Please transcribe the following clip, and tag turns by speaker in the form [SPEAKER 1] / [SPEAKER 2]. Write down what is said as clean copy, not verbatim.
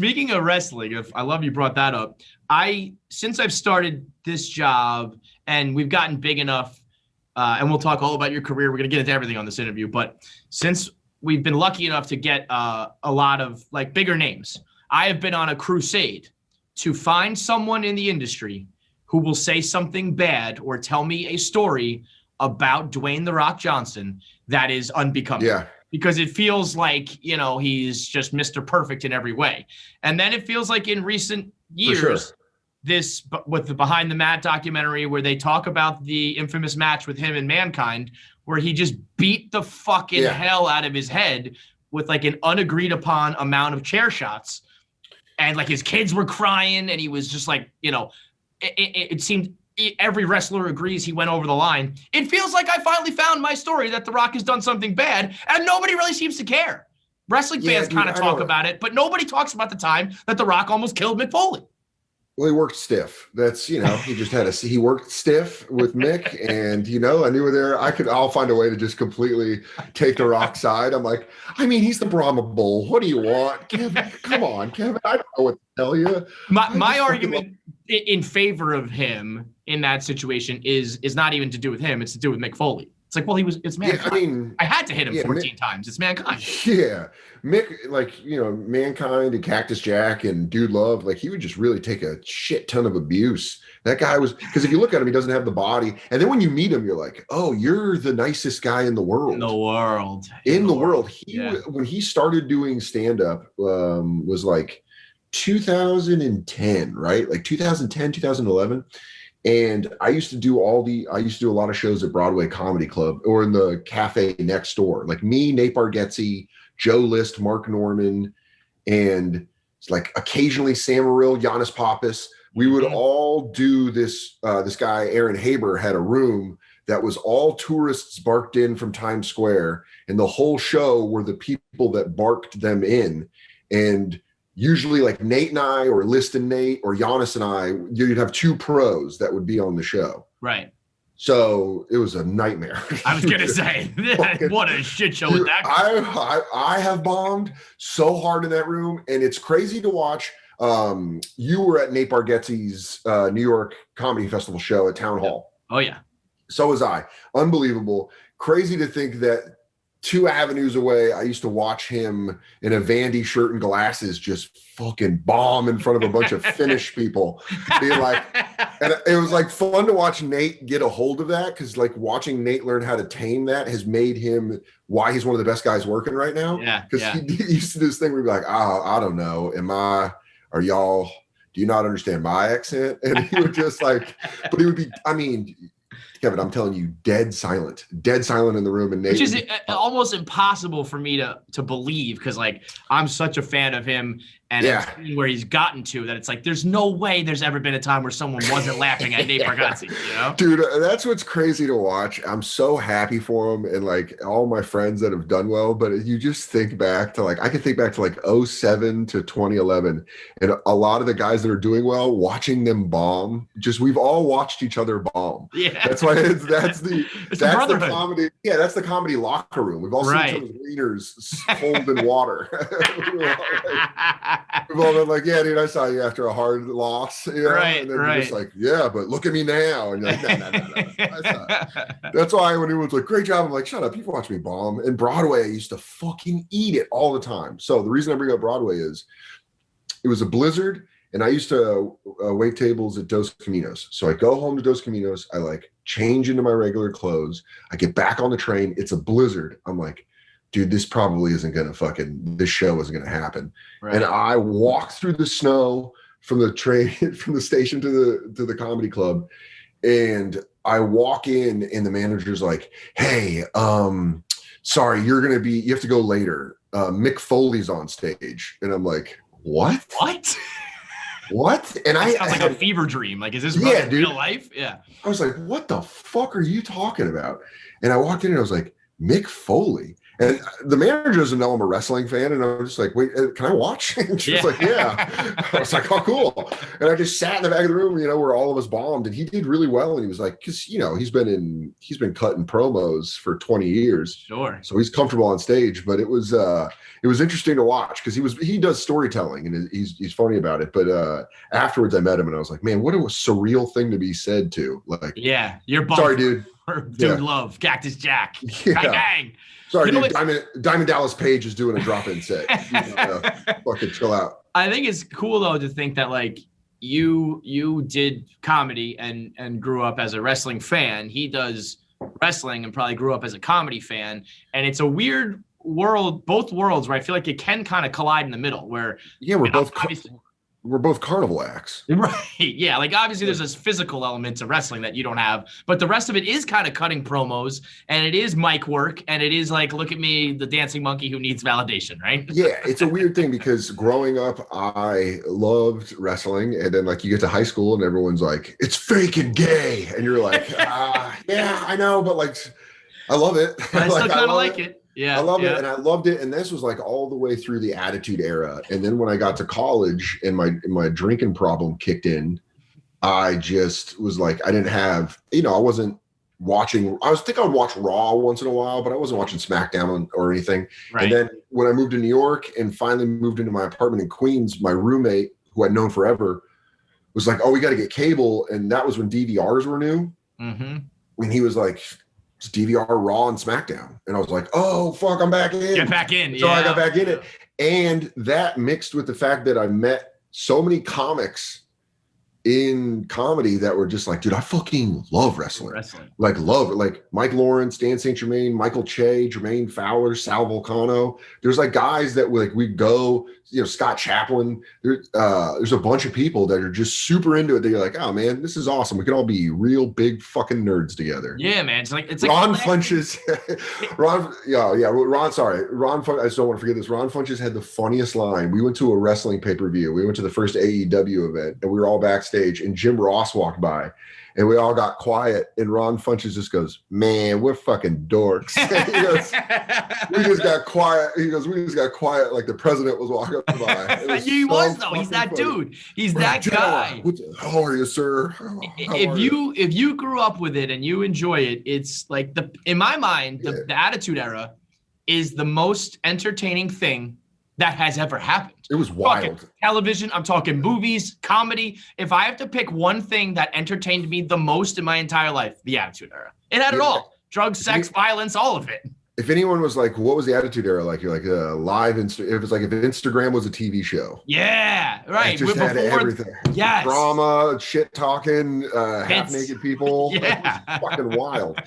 [SPEAKER 1] speaking of wrestling, if I love you brought that up. Since I've started this job and we've gotten big enough, and we'll talk all about your career. We're going to get into everything on this interview, but since we've been lucky enough to get a lot of like bigger names, I have been on a crusade to find someone in the industry who will say something bad or tell me a story about Dwayne "The Rock" Johnson that is unbecoming.
[SPEAKER 2] Yeah.
[SPEAKER 1] Because it feels like, you know, he's just Mr. Perfect in every way. And then it feels like in recent years, this with the Behind the Mat documentary where they talk about the infamous match with him and Mankind, where he just beat the fucking hell out of his head with like an unagreed upon amount of chair shots. And like his kids were crying and he was just like, you know, it seemed every wrestler agrees he went over the line. It feels like I finally found my story that The Rock has done something bad and nobody really seems to care. Wrestling fans kind of talk about it, but nobody talks about the time that The Rock almost killed Mick Foley.
[SPEAKER 2] Well, he worked stiff. That's, you know, he worked stiff with Mick, and, you know, I knew I'll find a way to just completely take The Rock's side. I'm like, I mean, he's the Brahma Bull. What do you want? Kevin, come on, Kevin. I don't know what to tell you.
[SPEAKER 1] My argument in favor of him in that situation is not even to do with him. It's to do with Mick Foley. It's like, well, it's Mankind.
[SPEAKER 2] Yeah, I mean,
[SPEAKER 1] I had to hit him 14 times. It's Mankind.
[SPEAKER 2] Yeah. Mick, like, you know, Mankind and Cactus Jack and Dude Love, like, he would just really take a shit ton of abuse. That guy was, because if you look at him, he doesn't have the body. And then when you meet him, you're like, oh, you're the nicest guy in the world.
[SPEAKER 1] In the world.
[SPEAKER 2] When he started doing stand-up, was like 2010, right? Like 2010, 2011. And I used to do a lot of shows at Broadway Comedy Club or in the cafe next door. Like me, Nate Bargatze, Joe List, Mark Norman, and it's like occasionally Sam Morrill, Giannis Pappas. We would all do this. This guy, Aaron Haber, had a room that was all tourists barked in from Times Square. And the whole show were the people that barked them in. And usually like Nate and I, or List and Nate, or Giannis and I, you'd have two pros that would be on the show.
[SPEAKER 1] Right.
[SPEAKER 2] So it was a nightmare.
[SPEAKER 1] I was going to say, what a shit show with that.
[SPEAKER 2] I have bombed so hard in that room, and it's crazy to watch. You were at Nate Bargatze's New York Comedy Festival show at Town Hall.
[SPEAKER 1] Oh, yeah.
[SPEAKER 2] So was I. Unbelievable. Crazy to think that 2 avenues away, I used to watch him in a Vandy shirt and glasses just fucking bomb in front of a bunch of Finnish people. Being like, and it was like fun to watch Nate get a hold of that, because like watching Nate learn how to tame that has made him why he's one of the best guys working right now.
[SPEAKER 1] Yeah.
[SPEAKER 2] Because he used to do this thing where he'd be like, I don't know. Do you not understand my accent? And he would just like, but he would be, I mean, Kevin, I'm telling you, dead silent in the room. And Nate,
[SPEAKER 1] which is almost impossible for me to believe, because like I'm such a fan of him and where he's gotten to, that it's like there's no way there's ever been a time where someone wasn't laughing at Nate Bargatze, you know?
[SPEAKER 2] Dude, that's what's crazy to watch. I'm so happy for him and like all my friends that have done well. But you just think back to like, I can think back to like 2007 to 2011, and a lot of the guys that are doing well, watching them bomb, we've all watched each other bomb.
[SPEAKER 1] Yeah.
[SPEAKER 2] That's why that's the comedy. Yeah, that's the comedy locker room. We've all seen each other's wieners hold in water. We've all been like, yeah, dude, I saw you after a hard loss. You know?
[SPEAKER 1] Right,
[SPEAKER 2] and then you're just like, yeah, but look at me now. And you're like, no. That's why when everyone's like, great job, I'm like, shut up, you've watched me bomb. And Broadway, I used to fucking eat it all the time. So the reason I bring up Broadway is it was a blizzard, and I used to wait tables at Dos Caminos. So I go home to Dos Caminos, I like change into my regular clothes, I get back on the train, it's a blizzard. I'm like, dude, this probably isn't going to this show isn't going to happen. Right. And I walk through the snow from the train, from the station to the comedy club. And I walk in, and the manager's like, hey, sorry, you have to go later. Mick Foley's on stage. And I'm like, what? What? And
[SPEAKER 1] that sounds like a fever dream. Like, is this real life? Yeah.
[SPEAKER 2] I was like, what the fuck are you talking about? And I walked in and I was like, Mick Foley. And the manager doesn't know I'm a wrestling fan. And I'm just like, wait, can I watch? And she's like, yeah. I was like, oh, cool. And I just sat in the back of the room, where all of us bombed. And he did really well. And he was like, because, he's been cutting promos for 20 years.
[SPEAKER 1] Sure.
[SPEAKER 2] So he's comfortable on stage. But it was interesting to watch because he does storytelling and he's funny about it. But afterwards I met him and I was like, man, what a surreal thing to be said to. Like,
[SPEAKER 1] yeah, you're
[SPEAKER 2] sorry, dude.
[SPEAKER 1] Dude, love Cactus Jack.
[SPEAKER 2] Yeah.
[SPEAKER 1] Bang, bang.
[SPEAKER 2] Sorry, dude. Diamond Dallas Page is doing a drop-in set. Fucking chill out.
[SPEAKER 1] I think it's cool though to think that like you did comedy and grew up as a wrestling fan. He does wrestling and probably grew up as a comedy fan. And it's a weird world, both worlds, where I feel like it can kind of collide in the middle. Where
[SPEAKER 2] we're both carnival acts.
[SPEAKER 1] Right. Yeah. Like obviously there's this physical element to wrestling that you don't have, but the rest of it is kind of cutting promos and it is mic work. And it is like, look at me, the dancing monkey who needs validation. Right.
[SPEAKER 2] Yeah. It's a weird thing because growing up, I loved wrestling. And then like you get to high school and everyone's like, it's fake and gay. And you're like, yeah, I know. But like, I love it.
[SPEAKER 1] I still kind of like it. Yeah,
[SPEAKER 2] I love it. And I loved it. And this was like all the way through the Attitude Era. And then when I got to college and my drinking problem kicked in, I just was like, I didn't have, I wasn't watching. I think I would watch Raw once in a while, but I wasn't watching SmackDown or anything. Right. And then when I moved to New York and finally moved into my apartment in Queens, my roommate, who I'd known forever, was like, oh, we got to get cable. And that was when DVRs were new. Mm-hmm. And he was like, it's DVR Raw and SmackDown. And I was like, oh, fuck, I'm back in.
[SPEAKER 1] Get back in.
[SPEAKER 2] So I got back in it. And that mixed with the fact that I met so many comics in comedy that were just like, dude, I fucking love wrestling. Like, love it. Like Mike Lawrence, Dan St. Germain, Michael Che, Jermaine Fowler, Sal Vulcano. There's like guys that we'd go, Scott Chaplin. There's a bunch of people that are just super into it. They're like, oh man, this is awesome. We can all be real big fucking nerds together.
[SPEAKER 1] Yeah, man. It's like
[SPEAKER 2] Ron Funches. Ron, sorry. I just don't want to forget this. Ron Funches had the funniest line. We went to a wrestling pay-per-view. We went to the first AEW event and we were all backstage and Jim Ross walked by. And we all got quiet, and Ron Funches just goes, man, we're fucking dorks. He goes, we just got quiet. He goes, we just got quiet like the president was walking by.
[SPEAKER 1] He was, though. He's that dude. He's that guy.
[SPEAKER 2] How are you, sir?
[SPEAKER 1] If you grew up with it and you enjoy it, it's like, in my mind, the Attitude Era is the most entertaining thing that has ever happened.
[SPEAKER 2] It was wild.
[SPEAKER 1] Television, I'm talking movies, comedy. If I have to pick one thing that entertained me the most in my entire life, the Attitude Era. It had it all. Drugs, sex, violence, all of it.
[SPEAKER 2] If anyone was like, what was the Attitude Era like? You're like live. It was like if Instagram was a TV show.
[SPEAKER 1] Yeah, right.
[SPEAKER 2] It just had everything.
[SPEAKER 1] Yes.
[SPEAKER 2] Drama, shit talking, half naked people.
[SPEAKER 1] Yeah.
[SPEAKER 2] It was fucking wild.